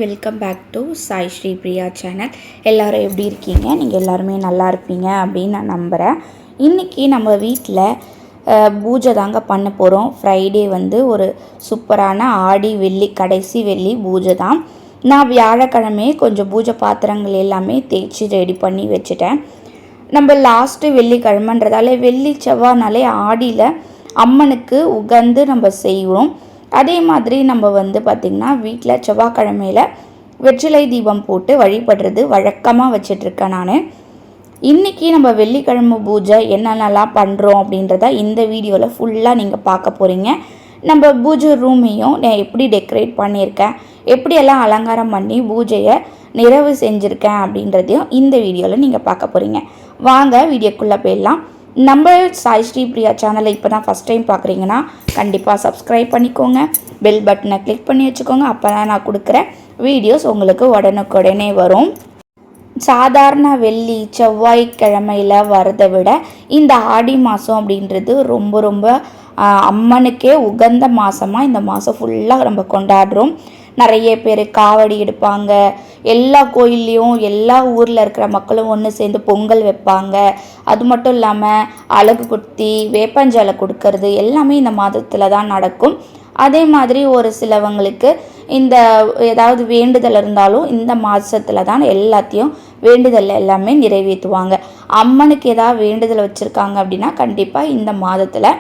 Welcome back to Sai Sri Priya channel. எல்லோரும் எப்படி இருக்கீங்க? நீங்கள் எல்லாருமே நல்லா இருப்பீங்க அப்படின்னு நான் நம்புகிறேன். இன்றைக்கி நம்ம வீட்டில் பூஜை தாங்க பண்ண போகிறோம். ஃப்ரைடே வந்து ஒரு சூப்பரான ஆடி வெள்ளி கடைசி வெள்ளி பூஜை தான். நான் வியாழக்கிழமையே கொஞ்சம் பூஜை பாத்திரங்கள் எல்லாமே தேய்ச்சி ரெடி பண்ணி வச்சுட்டேன். நம்ம லாஸ்ட்டு வெள்ளிக்கிழமைன்றதால வெள்ளி செவ்வாய்னாலே ஆடியில் அம்மனுக்கு உகந்து நம்ம செய்வோம். அதே மாதிரி நம்ம வந்து பார்த்திங்கன்னா வீட்டில் செவ்வாய்க்கிழமையில் வெற்றிலை தீபம் போட்டு வழிபடுறது வழக்கமாக வச்சிட்ருக்கேன் நான். இன்றைக்கி நம்ம வெள்ளிக்கிழமை பூஜை என்னென்னலாம் பண்ணுறோம் அப்படின்றத இந்த வீடியோவில் ஃபுல்லாக நீங்கள் பார்க்க போகிறீங்க. நம்ம பூஜை ரூமையும் நான் எப்படி டெக்கரேட் பண்ணியிருக்கேன், எப்படியெல்லாம் அலங்காரம் பண்ணி பூஜையை நிறைவு செஞ்சுருக்கேன் அப்படின்றதையும் இந்த வீடியோவில் நீங்கள் பார்க்க போகிறீங்க. வாங்க வீடியோக்குள்ளே போயிடலாம். நம்ம சாய் ஸ்ரீ பிரியா சேனலை இப்போ தான் ஃபஸ்ட் டைம் பார்க்குறீங்கன்னா கண்டிப்பாக சப்ஸ்கிரைப் பண்ணிக்கோங்க, பெல் பட்டனை கிளிக் பண்ணி வச்சுக்கோங்க. அப்போ தான் நான் கொடுக்குற வீடியோஸ் உங்களுக்கு உடனுக்குடனே வரும். சாதாரண வெள்ளி செவ்வாய்க்கிழமையில் வரதை விட இந்த ஆடி மாதம் அப்படின்றது ரொம்ப ரொம்ப அம்மனுக்கே உகந்த மாதமாக இந்த மாதம் ஃபுல்லாக நம்ம கொண்டாடுறோம். நிறைய பேர் காவடி எடுப்பாங்க, எல்லா கோயில்லையும் எல்லா ஊரில் இருக்கிற மக்களும் ஒன்று சேர்ந்து பொங்கல் வைப்பாங்க. அது மட்டும் இல்லாமல் அழகு குத்தி வேப்பஞ்சலை கொடுக்கறது எல்லாமே இந்த மாதத்தில் தான் நடக்கும். அதே மாதிரி ஒரு சிலவங்களுக்கு இந்த ஏதாவது வேண்டுதல் இருந்தாலும் இந்த மாதத்தில் தான் எல்லாத்தையும் வேண்டுதல் எல்லாமே நிறைவேற்றுவாங்க. அம்மனுக்கு ஏதாவது வேண்டுதல் வச்சுருக்காங்க அப்படின்னா கண்டிப்பாக இந்த மாதத்தில்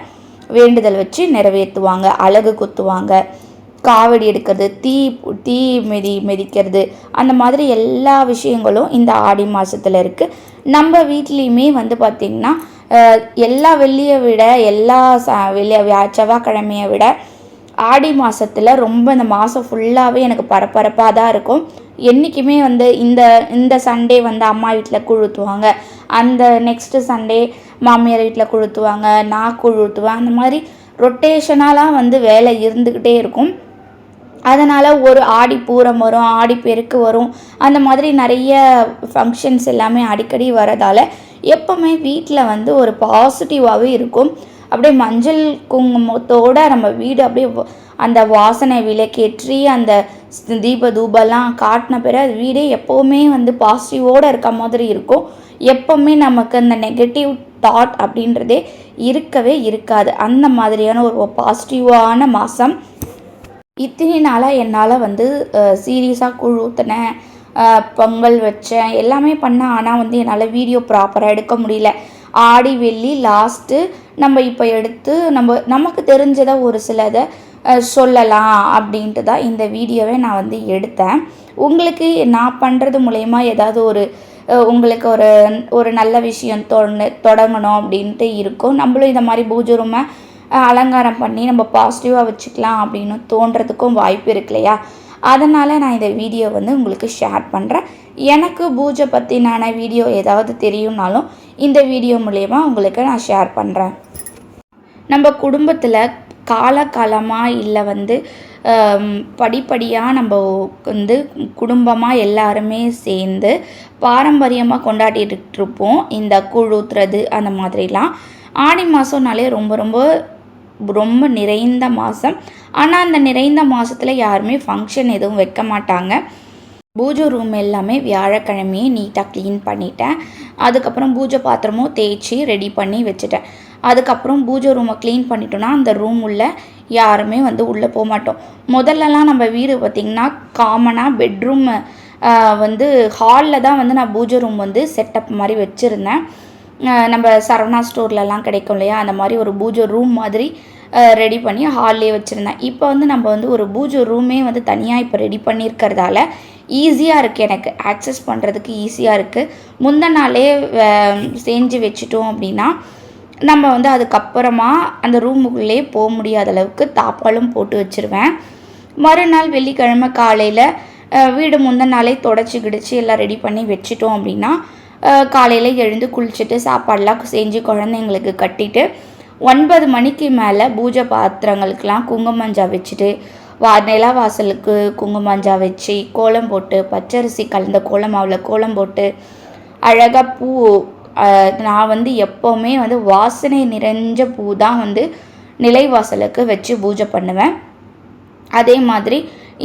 வேண்டுதல் வச்சு நிறைவேற்றுவாங்க. அழகு குத்துவாங்க, காவடி எடுக்கிறது, தீ மிதிக்கிறது, அந்த மாதிரி எல்லா விஷயங்களும் இந்த ஆடி மாதத்தில் இருக்குது. நம்ம வீட்லேயுமே வந்து பார்த்திங்கன்னா எல்லா வெள்ளியை விட எல்லா செவ்வாய்க்கிழமையை விட ஆடி மாதத்தில் ரொம்ப இந்த மாதம் ஃபுல்லாகவே எனக்கு பரபரப்பாக தான் இருக்கும். என்றைக்குமே வந்து இந்த சண்டே வந்து அம்மா வீட்டில் கூழ் ஊற்றுவாங்க, அந்த நெக்ஸ்ட்டு சண்டே மாமியார் வீட்டில் கூழ் ஊற்றுவாங்க, நான் கூழ் ஊற்றுவேன். அந்த மாதிரி ரொட்டேஷனாலாம் வந்து வேலை இருந்துக்கிட்டே இருக்கும். அதனால் ஒரு ஆடி பூரம் வரும், ஆடி பெருக்கு வரும், அந்த மாதிரி நிறைய ஃபங்க்ஷன்ஸ் எல்லாமே அடிக்கடி வரதால் எப்போவுமே வீட்டில் வந்து ஒரு பாசிட்டிவாகவே இருக்கும். அப்படியே மஞ்சள் குங்குமத்தோடு நம்ம வீடு அப்படியே அந்த வாசனை விளக்கேற்றி அந்த தூபெல்லாம் காட்டின பிறகு வீடே எப்போவுமே வந்து பாசிட்டிவோடு இருக்க மாதிரி இருக்கும். எப்போவுமே நமக்கு அந்த நெகட்டிவ் தாட் அப்படின்றதே இருக்கவே இருக்காது. அந்த மாதிரியான ஒரு பாசிட்டிவான மாதம். இத்தனை நாளாக என்னால் வந்து சீரியஸாக கூழ் ஊற்றினேன், பொங்கல் வச்சேன், எல்லாமே பண்ணேன். ஆனால் வந்து என்னால் வீடியோ ப்ராப்பராக எடுக்க முடியல. ஆடி வெள்ளி லாஸ்ட்டு நம்ம இப்போ எடுத்து நமக்கு தெரிஞ்சதை ஒரு சிலதை சொல்லலாம் அப்படின்ட்டு தான் இந்த வீடியோவை நான் வந்து எடுத்தேன். உங்களுக்கு நான் பண்ணுறது மூலயமா ஏதாவது உங்களுக்கு ஒரு நல்ல விஷயம் தொடங்கணும் அப்படின்ட்டு இருக்கும். நம்மளும் இந்த மாதிரி பூஜை ரூமை அலங்காரம் பண்ணி நம்ம பாசிட்டிவாக வச்சுக்கலாம் அப்படின்னு தோன்றதுக்கும் வாய்ப்பு இருக்கு இல்லையா? அதனால் நான் இந்த வீடியோ வந்து உங்களுக்கு ஷேர் பண்ணுறேன். எனக்கு பூஜை பற்றினான வீடியோ ஏதாவது தெரியும்னாலும் இந்த வீடியோ மூலயமா உங்களுக்கு நான் ஷேர் பண்ணுறேன். நம்ம குடும்பத்தில் காலகாலமாக இல்லை வந்து படிப்படியாக நம்ம வந்து குடும்பமாக எல்லாருமே சேர்ந்து பாரம்பரியமாக கொண்டாடிட்டு இருப்போம் இந்த கூழ் ஊற்றுறது அந்த மாதிரிலாம். ஆடி மாதம்னாலே ரொம்ப ரொம்ப ரொம்ப நிறைந்த மாதம். ஆனால் அந்த நிறைந்த மாதத்தில் யாருமே ஃபங்க்ஷன் எதுவும் வைக்க மாட்டாங்க. பூஜை ரூம் எல்லாமே வியாழக்கிழமையே நீட்டாக க்ளீன் பண்ணிட்டேன். அதுக்கப்புறம் பூஜை பாத்திரமும் தேய்ச்சி ரெடி பண்ணி வச்சுட்டேன். அதுக்கப்புறம் பூஜை ரூமை க்ளீன் பண்ணிட்டோன்னா அந்த ரூம் உள்ள யாருமே வந்து உள்ளே போக மாட்டோம். முதல்லலாம் நம்ம வீடு பார்த்திங்கன்னா காமனாக பெட்ரூம் வந்து ஹாலில் தான் வந்து நான் பூஜை ரூம் வந்து செட்டப் மாதிரி வச்சுருந்தேன். நம்ம சரவணா ஸ்டோர்லலாம் கிடைக்கும் இல்லையா, அந்த மாதிரி ஒரு பூஜை ரூம் மாதிரி ரெடி பண்ணி ஹால்லே வச்சுருந்தேன். இப்போ வந்து நம்ம வந்து ஒரு பூஜை ரூமே வந்து தனியாக இப்போ ரெடி பண்ணியிருக்கிறதால ஈஸியாக இருக்குது, எனக்கு ஆக்சஸ் பண்ணுறதுக்கு ஈஸியாக இருக்குது. முந்தின நாளே செஞ்சு வச்சுட்டோம் அப்படின்னா நம்ம வந்து அதுக்கப்புறமா அந்த ரூமுக்குள்ளே போக முடியாத அளவுக்கு தாப்பாலும் போட்டு வச்சுருவேன். மறுநாள் வெள்ளிக்கிழமை காலையில் வீடு முந்தின நாளே தொடச்சி கிடிச்சு எல்லாம் ரெடி பண்ணி வச்சுட்டோம் அப்படின்னா காலையில் எழுந்து குளிச்சுட்டு சாப்பாடெலாம் செஞ்சு குழந்தைங்களுக்கு கட்டிட்டு 9 மணிக்கு மேலே பூஜை பாத்திரங்களுக்கெலாம் குங்குமஞ்சா வச்சுட்டு நிலவாசலுக்கு குங்குமஞ்சா வச்சு கோலம் போட்டு பச்சரிசி கலந்த கோலமாவில் கோலம் போட்டு அழகாக பூ, நான் வந்து எப்போவுமே வந்து வாசனை நிறைஞ்ச பூ தான் வந்து நிலைவாசலுக்கு வச்சு பூஜை பண்ணுவேன். அதே மாதிரி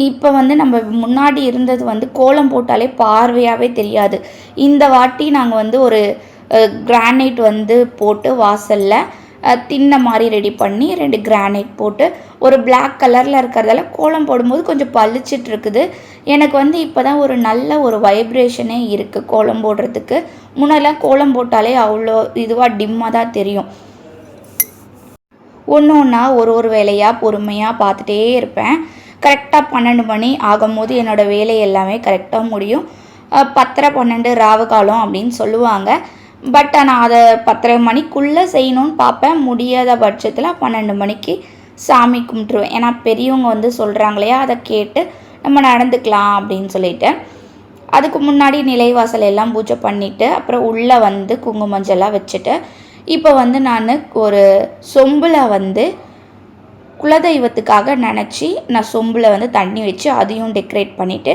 இப்போ வந்து நம்ம முன்னாடி இருந்தது வந்து கோலம் போட்டாலே பார்வையாகவே தெரியாது. இந்த வாட்டி நாங்கள் வந்து ஒரு கிரானைட் வந்து போட்டு வாசலில் திண்ணை மாதிரி ரெடி பண்ணி 2 கிரானைட் போட்டு ஒரு பிளாக் கலரில் இருக்கிறதால கோலம் போடும்போது கொஞ்சம் பளிச்சிட்டு இருக்குது. எனக்கு வந்து இப்போ தான் ஒரு நல்ல ஒரு வைப்ரேஷனே இருக்குது கோலம் போடுறதுக்கு. முன்னெல்லாம் கோலம் போட்டாலே அவ்வளோ இதுவாக டிம்மாக தான் தெரியும். ஒன்று ஒன்றா ஒரு வேலையாக பொறுமையாக பார்த்துட்டே இருப்பேன். கரெக்டாக 12 மணி ஆகும்போது என்னோடய வேலை எல்லாமே கரெக்டாக முடியும். 10:30 12 ராவு காலம் அப்படின்னு சொல்லுவாங்க. பட் நான் அதை 10:30 மணிக்குள்ளே செய்யணும்னு பார்ப்பேன். முடியாத பட்சத்தில் 12 மணிக்கு சாமி கும்பிட்ருவேன். ஏன்னா பெரியவங்க வந்து சொல்கிறாங்களையா, அதை கேட்டு நம்ம நடந்துக்கலாம் அப்படின்னு சொல்லிட்டு. அதுக்கு முன்னாடி நிலைவாசல் எல்லாம் பூஜை பண்ணிவிட்டு அப்புறம் உள்ளே வந்து குங்குமஞ்சளாக வச்சுட்டு இப்போ வந்து நான் ஒரு சொம்பில் வந்து குலதெய்வத்துக்காக நினச்சி நான் சொம்பில் வந்து தண்ணி வச்சு அதையும் டெக்கரேட் பண்ணிவிட்டு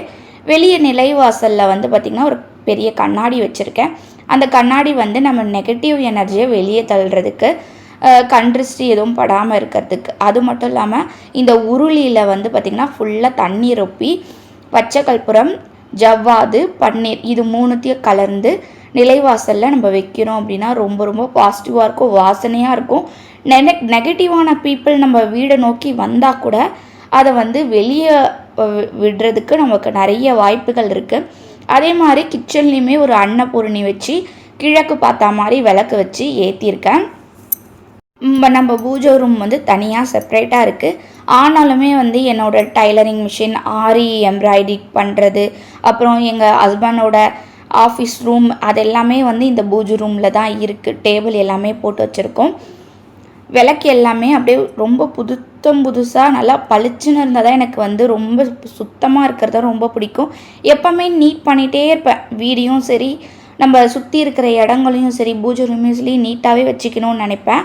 வெளியே நிலைவாசலில் வந்து பார்த்திங்கன்னா ஒரு பெரிய கண்ணாடி வச்சுருக்கேன். அந்த கண்ணாடி வந்து நம்ம நெகட்டிவ் எனர்ஜியை வெளியே தள்ளுறதுக்கு, கண்ட்ரிஸ்டி எதுவும் படாமல் இருக்கிறதுக்கு. அது மட்டும் இல்லாமல் இந்த உருளியில் வந்து பார்த்திங்கன்னா ஃபுல்லாக தண்ணி ரொப்பி பச்சை கற்பூரம், ஜவ்வாது, பன்னீர் இது 3த்தையும் கலந்து நிலைவாசலில் நம்ம வைக்கிறோம் அப்படின்னா ரொம்ப ரொம்ப பாசிட்டிவாக இருக்கும், வாசனையாக இருக்கும். நெகட்டிவான பீப்புள் நம்ம வீடை நோக்கி வந்தால் கூட அதை வந்து வெளியே விடுறதுக்கு நமக்கு நிறைய வாய்ப்புகள் இருக்குது. அதே மாதிரி கிச்சன்லேயுமே ஒரு அன்னபூரணி வச்சு கிழக்கு பார்த்தா மாதிரி விளக்கு வச்சு ஏற்றிருக்கேன். நம்ம பூஜை ரூம் வந்து தனியாக செப்ரேட்டாக இருக்குது. ஆனாலுமே வந்து என்னோடய டைலரிங் மிஷின், ஆரி எம்ப்ராய்டரி பண்ணுறது, அப்புறம் எங்கள் ஹஸ்பண்டோட ஆஃபீஸ் ரூம் அதெல்லாமே வந்து இந்த பூஜை ரூமில் தான் இருக்குது. டேபிள் எல்லாமே போட்டு வச்சுருக்கோம். விளக்கு எல்லாமே அப்படியே ரொம்ப புதுசாக நல்லா பளிச்சுன்னு இருந்தால் தான் எனக்கு வந்து ரொம்ப சுத்தமாக இருக்கிறது ரொம்ப பிடிக்கும். எப்போவுமே நீட் பண்ணிகிட்டே இருப்பேன். வீடையும் சரி, நம்ம சுற்றி இருக்கிற இடங்களையும் சரி, பூஜை ரூமையும் சரி நீட்டாகவே வச்சுக்கணும்னு நினைப்பேன்.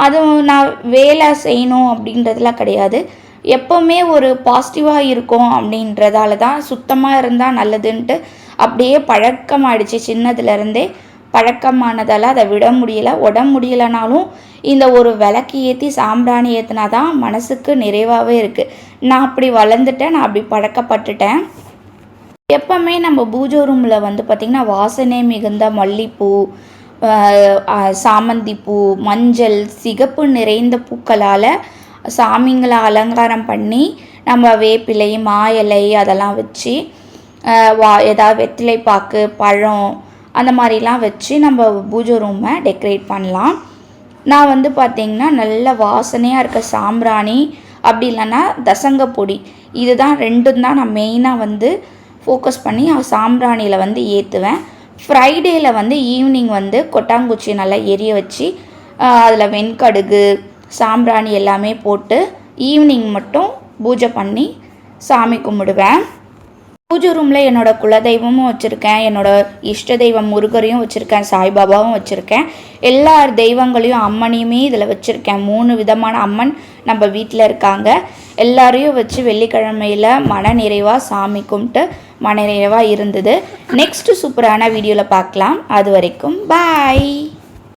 அதுவும் நான் வேலை செய்யணும் அப்படின்றதுலாம் கிடையாது. எப்போவுமே ஒரு பாசிட்டிவாக இருக்கும் அப்படின்றதால தான் சுத்தமாக இருந்தால் நல்லதுன்ட்டு அப்படியே பழக்கமாகிடுச்சு. சின்னதுலேருந்தே பழக்கமானதால் அதை விட முடியலை. உடம்பு முடியலைனாலும் இந்த ஒரு விளக்கு ஏற்றி சாம்பிராணி ஏற்றினா தான் மனசுக்கு நிறைவாகவே இருக்குது. நான் அப்படி வளர்ந்துட்டேன், நான் அப்படி பழக்கப்பட்டுட்டேன். எப்போவுமே நம்ம பூஜை ரூமில் வந்து பார்த்திங்கன்னா வாசனை மிகுந்த மல்லிப்பூ, சாமந்திப்பூ, மஞ்சள், சிகப்பு நிறைந்த பூக்களால் சாமிங்களை அலங்காரம் பண்ணி நம்ம வேப்பிலை, மா இலை அதெல்லாம் வச்சு ஏதாவது வெற்றிலை பாக்கு, பழம் அந்த மாதிரிலாம் வச்சு நம்ம பூஜை ரூமை டெக்கரேட் பண்ணலாம். நான் வந்து பார்த்திங்கன்னா நல்ல வாசனையாக இருக்க சாம்பிராணி, அப்படி இல்லைன்னா தசங்க பொடி, இதுதான் 2 தான் நான் மெயினாக வந்து ஃபோக்கஸ் பண்ணி சாம்பிராணியில் வந்து ஏற்றுவேன். ஃப்ரைடேயில் வந்து ஈவினிங் வந்து கொட்டாங்குச்சி நல்லா எரிய வச்சு அதில் வெண்கடுகு, சாம்பிராணி எல்லாமே போட்டு ஈவினிங் மட்டும் பூஜை பண்ணி சாமி கும்பிடுவேன். பூஜை ரூமில் என்னோடய குலதெய்வமும் வச்சுருக்கேன், என்னோடய இஷ்ட தெய்வம் முருகரையும் வச்சுருக்கேன், சாய்பாபாவும் வச்சுருக்கேன். எல்லா தெய்வங்களையும் அம்மனையுமே இதில் வச்சுருக்கேன். 3 விதமான அம்மன் நம்ம வீட்டில் இருக்காங்க. எல்லாரையும் வச்சு வெள்ளிக்கிழமையில் மன நிறைவாக சாமி கும்பிட்டு மன நிறைவாக இருந்தது. நெக்ஸ்ட்டு சூப்பரான வீடியோவில் பார்க்கலாம். அது வரைக்கும் பாய்.